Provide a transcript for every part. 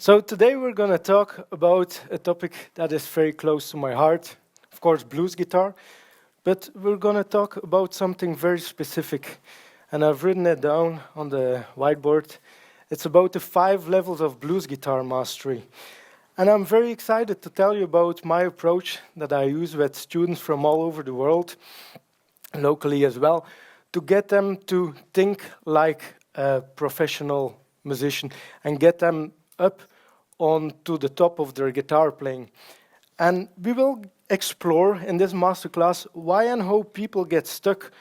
So today we're going to talk about a topic that is very close to my heart, of course blues guitar, but we're going to talk about something very specific, and I've written it down on the whiteboard. It's about the 5 levels of blues guitar mastery. And I'm very excited to tell you about my approach that I use with students from all over the world, locally as well, to get them to think like a professional musician and get them up on to the top of their guitar playing. And we will explore in this masterclass why and how people get stuck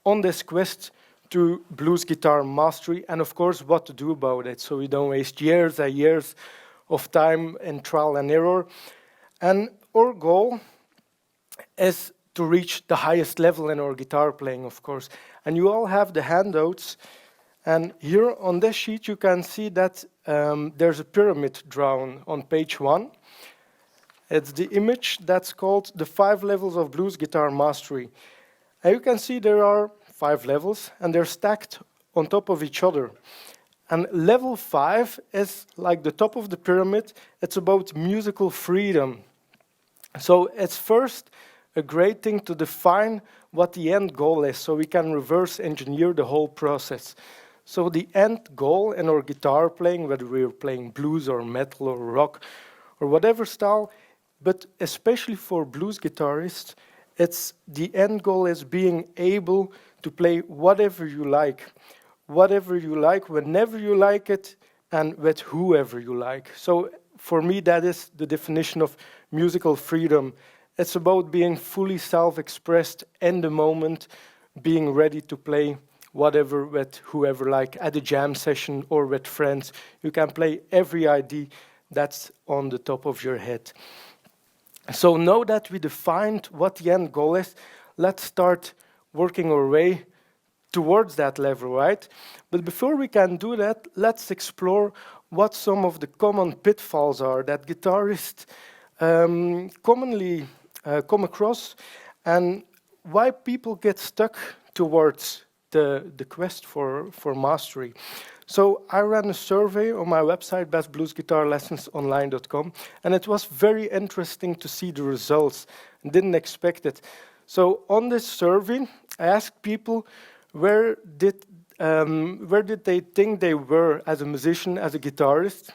on this quest to blues guitar mastery, and of course what to do about it so we don't waste years and years of time in trial and error. And our goal is to reach the highest level in our guitar playing, of course. And you all have the handouts. And here on this sheet, you can see that there's a pyramid drawn on page 1. It's the image that's called the 5 levels of blues guitar mastery. And you can see there are 5 levels, and they're stacked on top of each other. And level 5 is like the top of the pyramid. It's about musical freedom. So it's first a great thing to define what the end goal is, so we can reverse engineer the whole process. So the end goal in our guitar playing, whether we're playing blues or metal or rock or whatever style, but especially for blues guitarists, it's the end goal is being able to play whatever you like, whenever you like it, and with whoever you like. So for me, that is the definition of musical freedom. It's about being fully self-expressed in the moment, being ready to play whatever with whoever, like at a jam session or with friends. You can play every idea that's on the top of your head. So now that we defined what the end goal is, let's start working our way towards that level, right? But before we can do that, let's explore what some of the common pitfalls are that guitarists commonly come across, and why people get stuck towards the quest for mastery. So I ran a survey on my website, bestbluesguitarlessonsonline.com, and it was very interesting to see the results. I didn't expect it. So on this survey, I asked people where did they think they were as a musician, as a guitarist.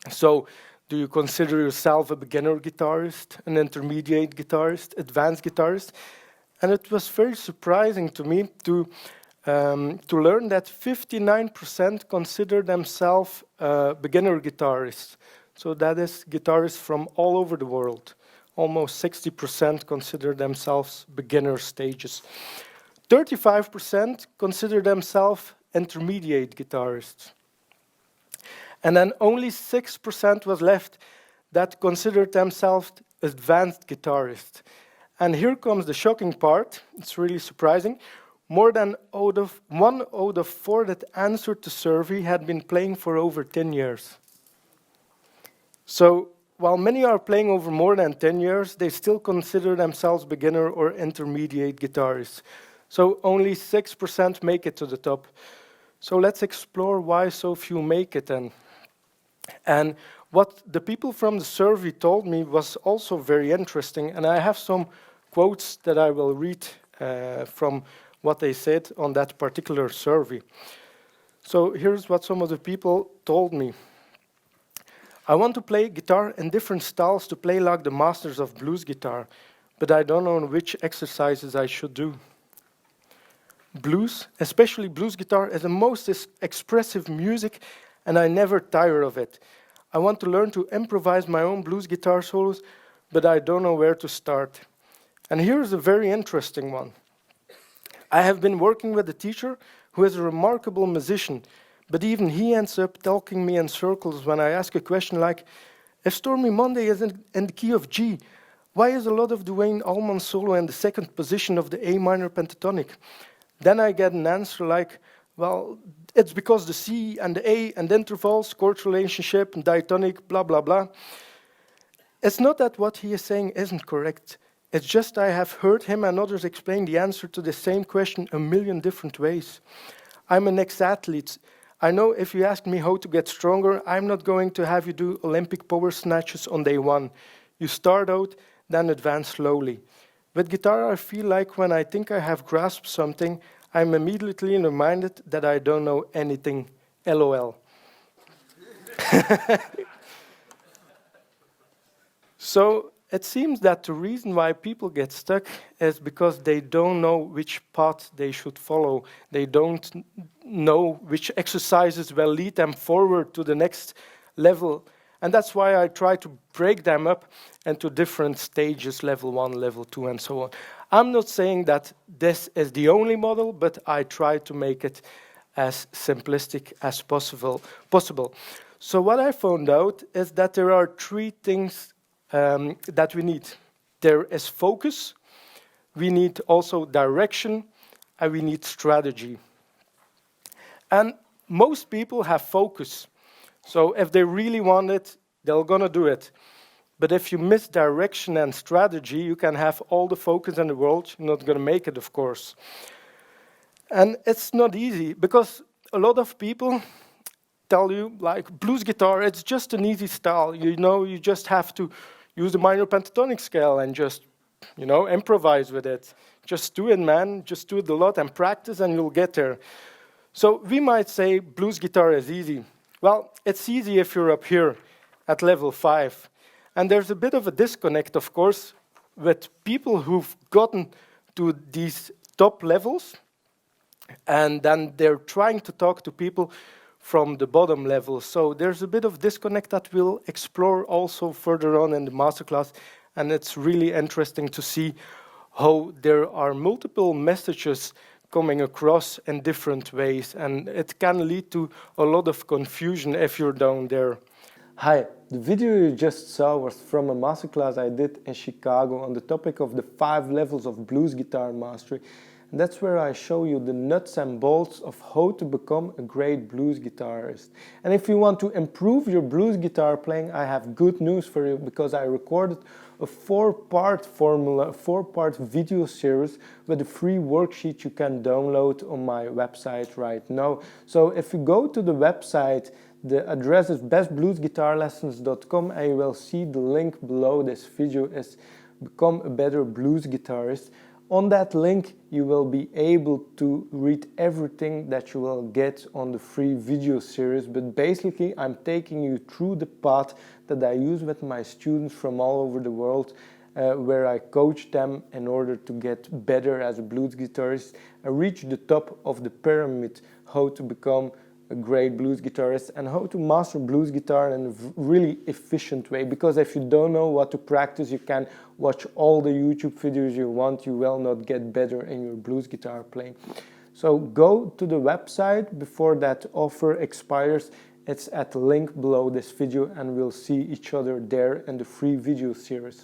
So do you consider yourself a beginner guitarist, an intermediate guitarist, advanced guitarist? And it was very surprising to me to learn that 59% consider themselves beginner guitarists. So that is guitarists from all over the world. Almost 60% consider themselves beginner stages. 35% consider themselves intermediate guitarists. And then only 6% was left that considered themselves advanced guitarists. And here comes the shocking part. It's really surprising. More than 1 out of 4 that answered the survey had been playing for over 10 years. So while many are playing over more than 10 years, they still consider themselves beginner or intermediate guitarists. So only 6% make it to the top. So let's explore why so few make it then. And what the people from the survey told me was also very interesting, and I have some quotes that I will read from what they said on that particular survey. So here's what some of the people told me. I want to play guitar in different styles to play like the masters of blues guitar, but I don't know which exercises I should do. Blues, especially blues guitar, is the most expressive music, and I never tire of it. I want to learn to improvise my own blues guitar solos, but I don't know where to start. And here's a very interesting one. I have been working with a teacher who is a remarkable musician, but even he ends up talking me in circles when I ask a question like, if Stormy Monday is in the key of G, why is a lot of Duane Allman solo in the 2nd position of the A minor pentatonic? Then I get an answer like, well, it's because the C and the A and the intervals, chord relationship, and diatonic, blah, blah, blah. It's not that what he is saying isn't correct. It's just I have heard him and others explain the answer to the same question a million different ways. I'm an ex-athlete. I know if you ask me how to get stronger, I'm not going to have you do Olympic power snatches on day one. You start out, then advance slowly. With guitar, I feel like when I think I have grasped something, I'm immediately reminded that I don't know anything. LOL. So it seems that the reason why people get stuck is because they don't know which path they should follow. They don't know which exercises will lead them forward to the next level. And that's why I try to break them up into different stages, level 1, level 2, and so on. I'm not saying that this is the only model, but I try to make it as simplistic as possible. So what I found out is that there are 3 things that we need. There is focus, we need also direction, and we need strategy. And most people have focus. So if they really want it, they're gonna do it. But if you miss direction and strategy, you can have all the focus in the world, you're not gonna make it, of course. And it's not easy, because a lot of people tell you, like, blues guitar, it's just an easy style. You know, you just have to use the minor pentatonic scale and just, you know, improvise with it. Just do it, man. Just do it a lot and practice and you'll get there. So we might say blues guitar is easy. Well, it's easy if you're up here at level 5. And there's a bit of a disconnect, of course, with people who've gotten to these top levels, and then they're trying to talk to people from the bottom level. So there's a bit of disconnect that we'll explore also further on in the masterclass, and it's really interesting to see how there are multiple messages coming across in different ways, and it can lead to a lot of confusion if you're down there. Hi, the video you just saw was from a masterclass I did in Chicago on the topic of the 5 levels of blues guitar mastery. And that's where I show you the nuts and bolts of how to become a great blues guitarist. And if you want to improve your blues guitar playing, I have good news for you, because I recorded a 4-part formula, 4-part video series with a free worksheet you can download on my website right now. So if you go to the website, the address is bestbluesguitarlessons.com, and you will see the link below this video is Become a Better Blues Guitarist. On that link, you will be able to read everything that you will get on the free video series, but basically I'm taking you through the path that I use with my students from all over the world, where I coach them in order to get better as a blues guitarist and reach the top of the pyramid, how to become a great blues guitarist and how to master blues guitar in a really efficient way. Because if you don't know what to practice, you can watch all the YouTube videos you want, you will not get better in your blues guitar playing. So go to the website before that offer expires. It's at the link below this video, and we'll see each other there in the free video series.